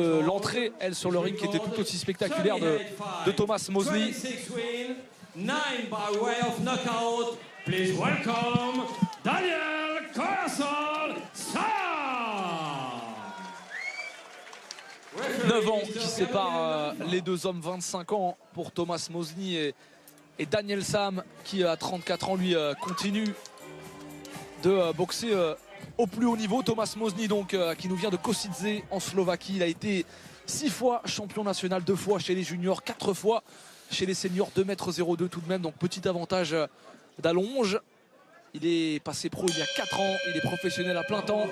L'entrée, elle, sur le ring qui était tout aussi spectaculaire de Thomas Mosley. 9 by way of knockout. Please welcome Daniel Corazon Sam. 9 ans qui séparent les deux hommes, 25 ans pour Thomas Mosley et Daniel Sam qui à 34 ans lui continue de boxer au plus haut niveau. Thomas Mosley donc qui nous vient de Košice en Slovaquie. Il a été 6 fois champion national, 2 fois chez les juniors, 4 fois chez les seniors, 2,02 m tout de même, donc petit avantage d'allonge. Il est passé pro il y a 4 ans, il est professionnel à plein temps.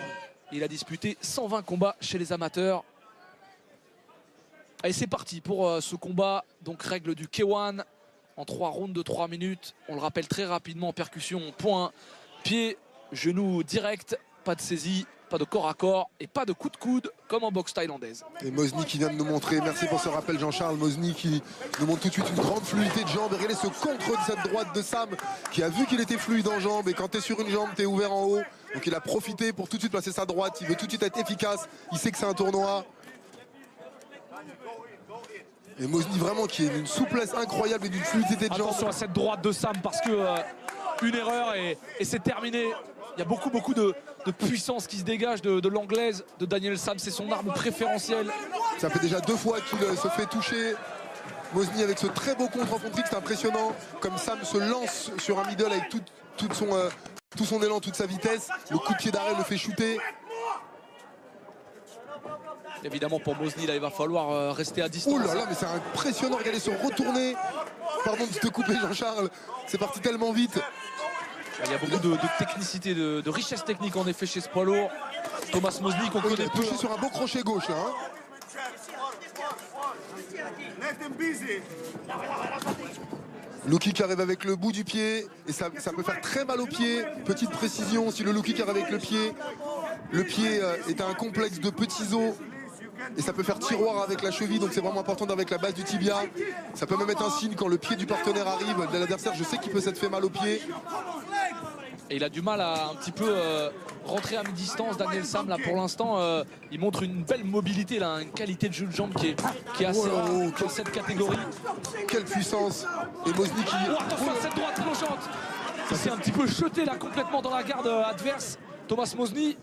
Il a disputé 120 combats chez les amateurs. Allez, c'est parti pour ce combat, donc règle du K1 en 3 rounds de 3 minutes. On le rappelle très rapidement, percussion, point, pied, genou direct, pas de saisie, pas de corps à corps et pas de coup de coude comme en boxe thaïlandaise. Et Mosley qui vient de nous montrer, merci pour ce rappel Jean-Charles, Mosley qui nous montre tout de suite une grande fluidité de jambes. Et regardez ce contre de cette droite de Sam qui a vu qu'il était fluide en jambes, et quand tu es sur une jambe, tu es ouvert en haut. Donc il a profité pour tout de suite placer sa droite, il veut tout de suite être efficace, il sait que c'est un tournoi. Et Mosley vraiment qui est d'une souplesse incroyable et d'une fluidité de jambes. Attention à cette droite de Sam parce que une erreur et c'est terminé. Il y a beaucoup de puissance qui se dégage de l'anglaise de Daniel Sam. C'est son arme préférentielle. Ça fait déjà 2 fois qu'il se fait toucher. Mosley avec ce très beau contre en front kick, c'est impressionnant. Comme Sam se lance sur un middle avec tout son élan, toute sa vitesse. Le coup de pied d'arrêt le fait shooter. Évidemment pour Mosley, là il va falloir rester à distance. Oh là là, mais c'est impressionnant, regardez se retourner. Pardon de te couper Jean-Charles, c'est parti tellement vite. Il y a beaucoup de technicité, de richesse technique en effet chez ce poids lourd. Thomas Mosley qu'on connaît peu. Touché sur un beau crochet gauche là. Low kick arrive avec le bout du pied et ça peut faire très mal au pied. Petite précision, si le low kick arrive avec le pied est un complexe de petits os et ça peut faire tiroir avec la cheville, donc c'est vraiment important avec la base du tibia. Ça peut même être un signe quand le pied du partenaire arrive, de l'adversaire. Je sais qu'il peut s'être fait mal au pied. Et il a du mal à un petit peu rentrer à mi-distance. Daniel Sam là pour l'instant il montre une belle mobilité là, une qualité de jeu de jambe qui est assez rare dans cette catégorie. Quelle puissance. Et Mosley qui... Oh, attention à cette droite plongeante. Il s'est un petit peu jeté là complètement dans la garde adverse, Thomas Mosley.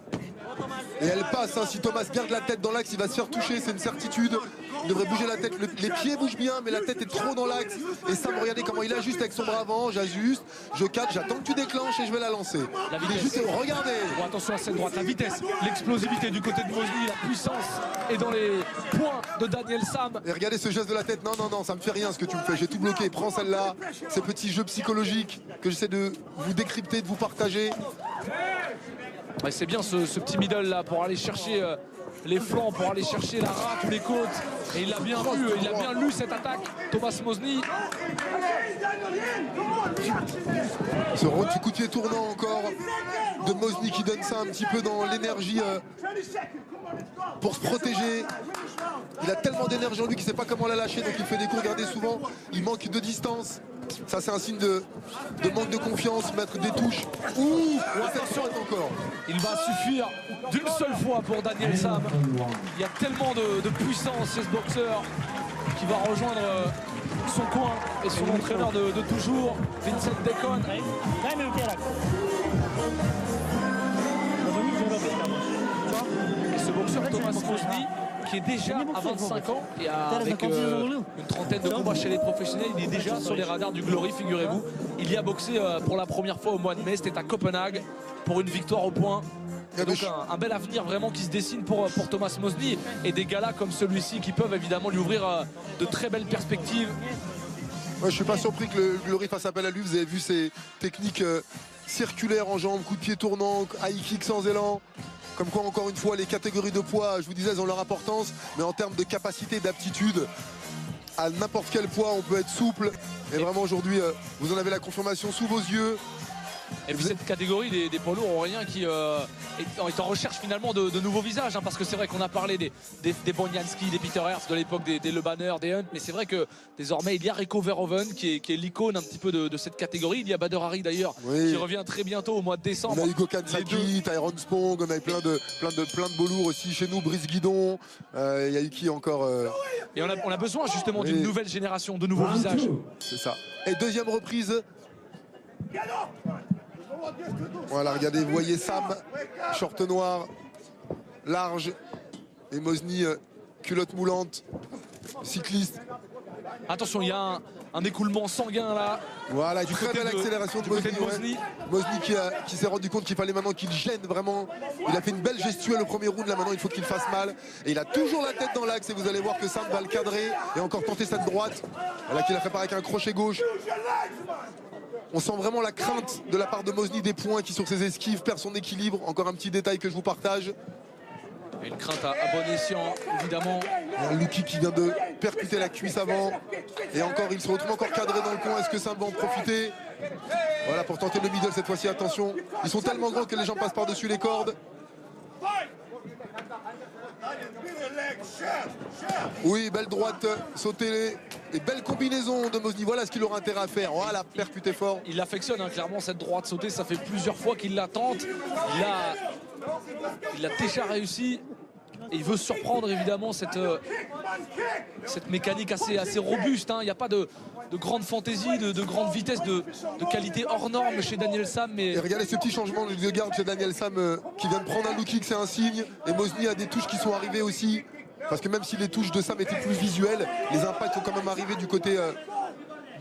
Et elle passe, hein. Si Thomas garde la tête dans l'axe, il va se faire toucher, c'est une certitude. Il devrait bouger la tête, les pieds bougent bien, mais la tête est trop dans l'axe. Et Sam, regardez comment il ajuste avec son bras avant. J'ajuste, je cadre, j'attends que tu déclenches et je vais la lancer. La vitesse. Juste, regardez. Oh, attention à cette droite, la vitesse, l'explosivité du côté de Mosley, la puissance est dans les points de Daniel Sam. Et regardez ce geste de la tête, non, ça me fait rien ce que tu me fais, j'ai tout bloqué, prends celle-là. Ces petits jeux psychologiques que j'essaie de vous décrypter, de vous partager. Ouais, c'est bien ce petit middle là pour aller chercher les flancs, pour aller chercher la rate ou les côtes. Et il a bien vu, il a bien lu cette attaque, Thomas Mosley. Ce petit coup de pied tournant encore de Mosley qui donne ça un petit peu dans l'énergie pour se protéger. Il a tellement d'énergie en lui qu'il ne sait pas comment la lâcher, donc il fait des coups, regardez souvent, il manque de distance. Ça c'est un signe de manque de confiance, mettre des touches. Ouh, attention encore. Il va suffire d'une seule fois pour Daniel Sam. Il y a tellement de puissance chez ce boxeur qui va rejoindre son coin et son entraîneur de toujours, Vincent Deacon. Et ce boxeur Thomas Mosley qui est déjà à 25 ans et avec une trentaine de combats chez les professionnels, il est déjà sur les radars du Glory, figurez-vous. Il y a boxé pour la première fois au mois de mai, c'était à Copenhague pour une victoire au point. Donc un bel avenir vraiment qui se dessine pour Thomas Mosley et des galas comme celui-ci qui peuvent évidemment lui ouvrir de très belles perspectives. Moi, je suis pas surpris que le Glory fasse appel à lui. Vous avez vu ses techniques circulaires en jambes, coup de pied tournant, high kick sans élan. Comme quoi, encore une fois, les catégories de poids, je vous disais, elles ont leur importance, mais en termes de capacité, d'aptitude, à n'importe quel poids, on peut être souple. Et vraiment aujourd'hui, vous en avez la confirmation sous vos yeux. Et puis cette catégorie des poids lourds auriens qui est en recherche finalement de nouveaux visages, hein, parce que c'est vrai qu'on a parlé des Bonjanski, des Peter Hertz de l'époque des Le Banner, des Hunt, mais c'est vrai que désormais il y a Rico Verhoeven qui est l'icône un petit peu de cette catégorie. Il y a Bader Hari d'ailleurs qui revient très bientôt au mois de décembre. On a Hugo Kansaki, Tyrone Spong, on a plein de beaux lourds aussi chez nous, Brice Guidon, il y a eu qui encore Et on a besoin justement d'une nouvelle génération, de nouveaux visages. C'est ça. Et deuxième reprise. Voilà, regardez, vous voyez Sam, short noir, large, et Mosny, culotte moulante, cycliste. Attention, il y a un écoulement sanguin là. Voilà, très belle accélération de Mosny. Mosny qui s'est rendu compte qu'il fallait maintenant qu'il gêne vraiment. Il a fait une belle gestuelle au premier round, là maintenant il faut qu'il fasse mal. Et il a toujours la tête dans l'axe et vous allez voir que Sam va le cadrer et encore tenter cette droite. Voilà qu'il a fait pareil avec un crochet gauche. On sent vraiment la crainte de la part de Mosny des points qui sur ses esquives perd son équilibre. Encore un petit détail que je vous partage. Et une crainte à bon escient, évidemment. Un Luki qui vient de percuter la cuisse avant. Et encore, il se retrouve encore cadré dans le coin. Est-ce que Sam va en profiter? Voilà, pour tenter le middle cette fois-ci, attention. Ils sont tellement grands que les gens passent par-dessus les cordes. Oui, belle droite sautée et belle combinaison de Mosny. Voilà ce qu'il aura intérêt à faire. Voilà, percuter fort. Il l'affectionne, hein, clairement, cette droite sautée. Ça fait plusieurs fois qu'il la tente. Il a déjà réussi. Et il veut surprendre évidemment cette mécanique assez robuste, hein. Il n'y a pas de grande fantaisie, de grande vitesse, de qualité hors norme chez Daniel Sam. Mais... Et regardez ce petit changement de garde chez Daniel Sam qui vient de prendre un low kick, c'est un signe. Et Mosny a des touches qui sont arrivées aussi. Parce que même si les touches de Sam étaient plus visuelles, les impacts sont quand même arrivés du côté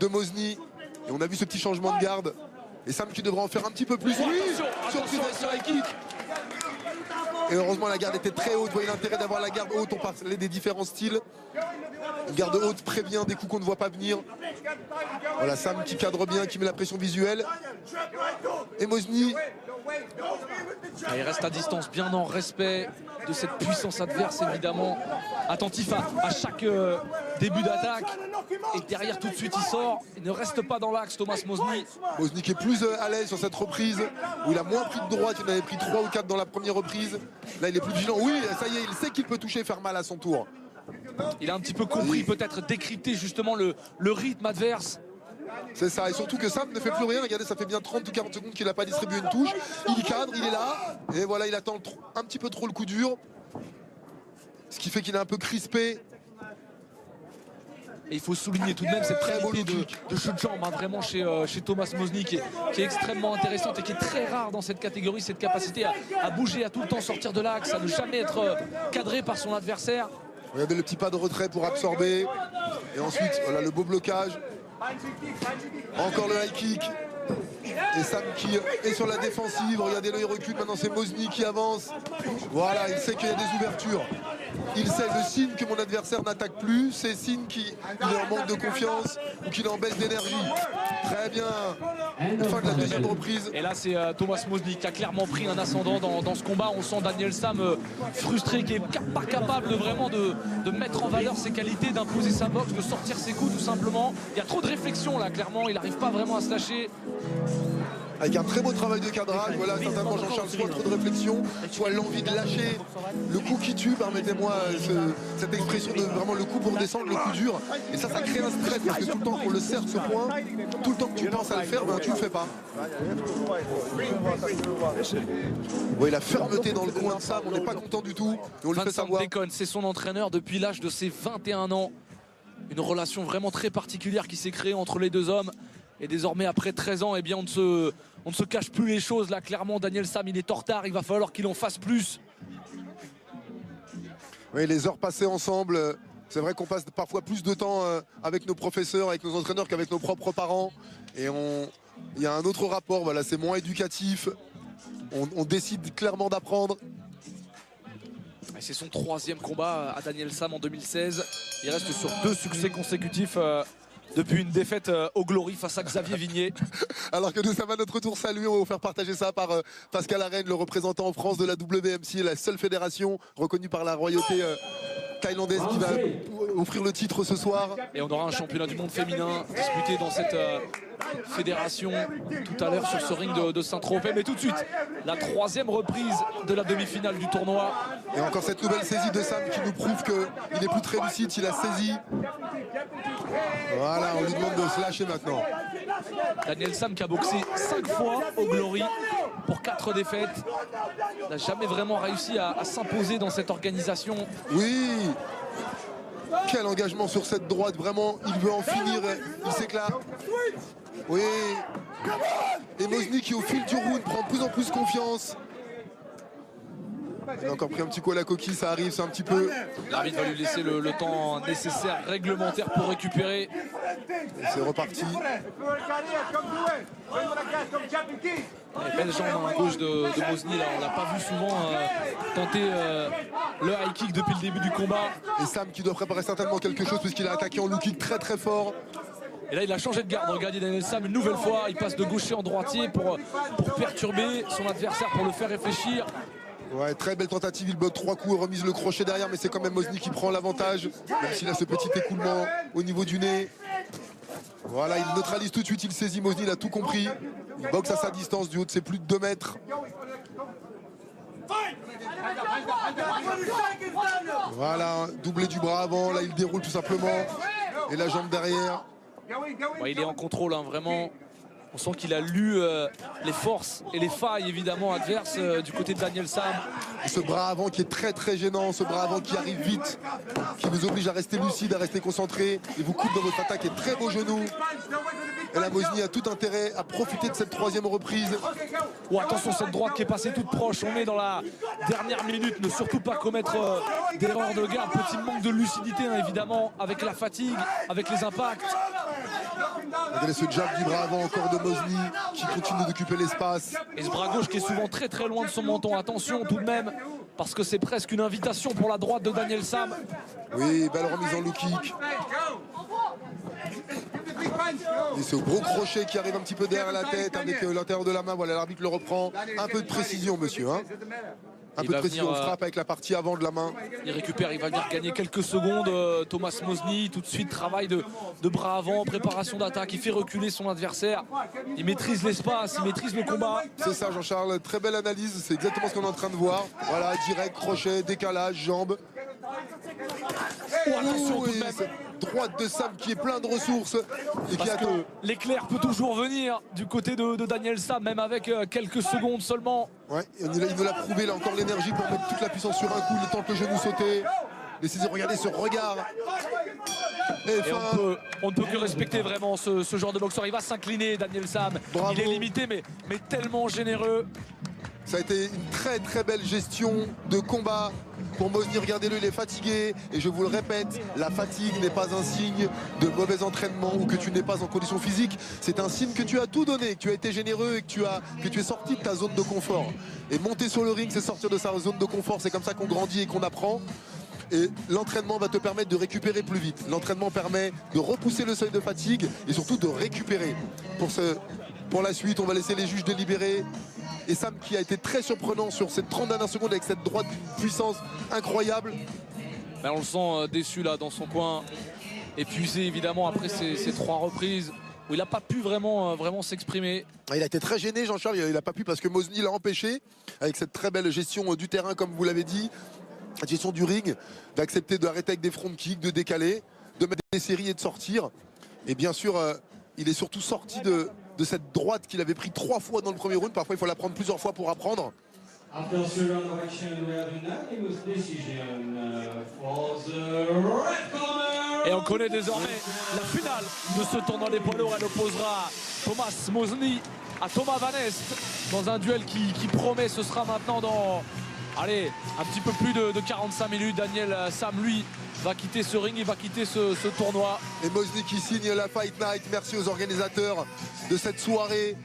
de Mosny. Et on a vu ce petit changement de garde. Et Sam qui devrait en faire un petit peu plus. Oui, surprise sur la kick. Et heureusement la garde était très haute. Vous voyez l'intérêt d'avoir la garde haute. On parlait des différents styles. Une garde haute prévient des coups qu'on ne voit pas venir. Voilà Sam qui cadre bien, qui met la pression visuelle. Et Mosny. Il reste à distance, bien en respect de cette puissance adverse évidemment. Attentif à chaque début d'attaque. Et derrière tout de suite il sort. Il ne reste pas dans l'axe Thomas Mosny. Mosny qui est plus à l'aise sur cette reprise. Où il a moins pris de droite. Il en avait pris 3 ou 4 dans la première reprise. Là il est plus vigilant. Oui, ça y est, il sait qu'il peut toucher et faire mal à son tour. Il a un petit peu compris, peut-être décrypter justement le rythme adverse. C'est ça, et surtout que Sam ne fait plus rien. Regardez, ça fait bien 30 ou 40 secondes qu'il n'a pas distribué une touche. Il cadre, il est là, et voilà, il attend un petit peu trop le coup dur. Ce qui fait qu'il est un peu crispé. Et il faut souligner tout de même cette qualité de jeu de jambes, hein, vraiment chez Thomas Mosny qui est extrêmement intéressante et qui est très rare dans cette catégorie, cette capacité à bouger, à tout le temps sortir de l'axe, à ne jamais être cadré par son adversaire. Regardez le petit pas de retrait pour absorber. Et ensuite, voilà le beau blocage. Encore le high kick. Et Sam qui est sur la défensive. Regardez-le, il recule. Maintenant, c'est Mosny qui avance. Voilà, il sait qu'il y a des ouvertures. Il sait le signe que mon adversaire n'attaque plus. C'est signe qu'il est en manque de confiance ou qu'il est en baisse d'énergie. Très bien. Fin de la deuxième reprise. Et là, c'est Thomas Mosny qui a clairement pris un ascendant dans ce combat. On sent Daniel Sam frustré, qui n'est pas capable de mettre en valeur ses qualités, d'imposer sa boxe, de sortir ses coups tout simplement. Il y a trop de réflexion là, clairement. Il n'arrive pas vraiment à se lâcher. Avec un très beau travail de cadrage, voilà certainement Jean-Charles, soit trop de réflexion, soit l'envie de lâcher le coup qui tue, permettez-moi cette expression de vraiment le coup pour descendre, le coup dur. Et ça crée un stress parce que tout le temps qu'on le serre ce point, tout le temps que tu penses à le faire, ben, tu le fais pas. Oui, la fermeté dans le coin de Sam, on n'est pas content du tout. Et on le fait savoir. Déconne, c'est son entraîneur depuis l'âge de ses 21 ans. Une relation vraiment très particulière qui s'est créée entre les deux hommes. Et désormais, après 13 ans, eh bien, on ne se cache plus les choses. Là, clairement, Daniel Sam, il est en retard. Il va falloir qu'il en fasse plus. Oui, les heures passées ensemble. C'est vrai qu'on passe parfois plus de temps avec nos professeurs, avec nos entraîneurs qu'avec nos propres parents. Et il y a un autre rapport. Voilà, c'est moins éducatif. On décide clairement d'apprendre. C'est son 3e combat à Daniel Sam en 2016. Il reste sur 2 succès consécutifs. Depuis une défaite au Glory face à Xavier Vignier. Alors que nous sommes à notre tour salués, on va vous faire partager ça par Pascal Arène, le représentant en France de la WMC, la seule fédération reconnue par la royauté Thaïlandaise qui va offrir le titre ce soir. Et on aura un championnat du monde féminin disputé dans cette fédération tout à l'heure sur ce ring de Saint-Tropez. Mais tout de suite, la 3e reprise de la demi-finale du tournoi. Et encore cette nouvelle saisie de Sam qui nous prouve qu'il n'est plus très lucide. Il a saisi. Voilà, on lui demande de se lâcher maintenant. Daniel Sam qui a boxé 5 fois au Glory pour 4 défaites. Il n'a jamais vraiment réussi à s'imposer dans cette organisation. Oui. Quel engagement sur cette droite, vraiment, il veut en finir, il s'éclate. Oui. Et Mozni qui au fil du round prend de plus en plus confiance. Il a encore pris un petit coup à la coquille, ça arrive, c'est un petit peu... L'arbitre va lui laisser le temps nécessaire réglementaire pour récupérer. Et c'est reparti. Et belle jambe à gauche de Mozni, là on l'a pas vu souvent tenter le high kick depuis le début du combat. Et Sam qui doit préparer certainement quelque chose puisqu'il a attaqué en low kick très très fort. Et là il a changé de garde, regardez Daniel Sam une nouvelle fois, il passe de gaucher en droitier pour perturber son adversaire, pour le faire réfléchir. Ouais, très belle tentative, il bloque 3 coups et remise le crochet derrière, mais c'est quand même Mozni qui prend l'avantage, même s'il a ce petit écoulement au niveau du nez. Voilà, il neutralise tout de suite, il saisit Mozni, il a tout compris. Il boxe à sa distance du haut de ses plus de 2 mètres. Voilà, doublé du bras avant, là il déroule tout simplement. Et la jambe derrière. Ouais, il est en contrôle, hein, vraiment. On sent qu'il a lu les forces et les failles évidemment adverses du côté de Daniel Sam. Et ce bras avant qui est très très gênant, ce bras avant qui arrive vite, qui vous oblige à rester lucide, à rester concentré, et vous coupe dans votre attaque et très beau genou. Et la Mozni a tout intérêt à profiter de cette 3e reprise. Oh, attention, cette droite qui est passée toute proche, on est dans la dernière minute, ne surtout pas commettre d'erreur de garde, petit manque de lucidité hein, évidemment, avec la fatigue, avec les impacts. Regardez ce jab du bras avant encore de Mozni qui continue d'occuper l'espace. Et ce bras gauche qui est souvent très très loin de son menton, attention tout de même, parce que c'est presque une invitation pour la droite de Daniel Sam. Oui, belle remise en low kick. Et ce gros crochet qui arrive un petit peu derrière la tête avec l'intérieur de la main. Voilà, l'arbitre le reprend. Un peu de précision, monsieur. Hein. Un peu de précision, on frappe avec la partie avant de la main. Il récupère, il va venir gagner quelques secondes. Thomas Mozni, tout de suite, travail de bras avant, préparation d'attaque. Il fait reculer son adversaire. Il maîtrise l'espace, il maîtrise le combat. C'est ça, Jean-Charles. Très belle analyse. C'est exactement ce qu'on est en train de voir. Voilà, direct, crochet, décalage, jambe. Oh, attention, tout de même. Cette droite de Sam qui est plein de ressources. Et parce que l'éclair peut toujours venir du côté de Daniel Sam, même avec quelques secondes seulement. Ouais, il nous l'a prouvé, il a encore l'énergie pour mettre toute la puissance sur un coup, il tente le genou sauter. Laissez-y regarder ce regard. Et on ne peut que respecter vraiment ce genre de boxeur. Il va s'incliner, Daniel Sam. Bravo. Il est limité, mais tellement généreux. Ça a été une très très belle gestion de combat pour Mozni. Regardez-le, il est fatigué. Et je vous le répète, la fatigue n'est pas un signe de mauvais entraînement ou que tu n'es pas en condition physique. C'est un signe que tu as tout donné, que tu as été généreux et que tu es sorti de ta zone de confort. Et monter sur le ring, c'est sortir de sa zone de confort. C'est comme ça qu'on grandit et qu'on apprend. Et l'entraînement va te permettre de récupérer plus vite. L'entraînement permet de repousser le seuil de fatigue et surtout de récupérer. Pour la suite, on va laisser les juges délibérer. Et Sam qui a été très surprenant sur ces 30 dernières secondes avec cette droite d'une puissance incroyable. Ben on le sent déçu là dans son coin, épuisé évidemment après ces 3 reprises où il n'a pas pu vraiment s'exprimer. Il a été très gêné, Jean-Charles, il n'a pas pu parce que Mozni l'a empêché avec cette très belle gestion du terrain comme vous l'avez dit, la gestion du ring, d'accepter d'arrêter avec des front kicks, de décaler, de mettre des séries et de sortir. Et bien sûr, il est surtout sorti de cette droite qu'il avait pris 3 fois dans le premier round. Parfois, il faut la prendre plusieurs fois pour apprendre. Et on connaît désormais la finale de ce tournoi des poids lourds. Elle opposera Thomas Mozni à Thomas Van Est dans un duel qui promet. Ce sera maintenant dans un petit peu plus de 45 minutes. Daniel Sam, lui, va quitter ce ring, il va quitter ce tournoi. Et Mozni qui signe la Fight Night. Merci aux organisateurs de cette soirée.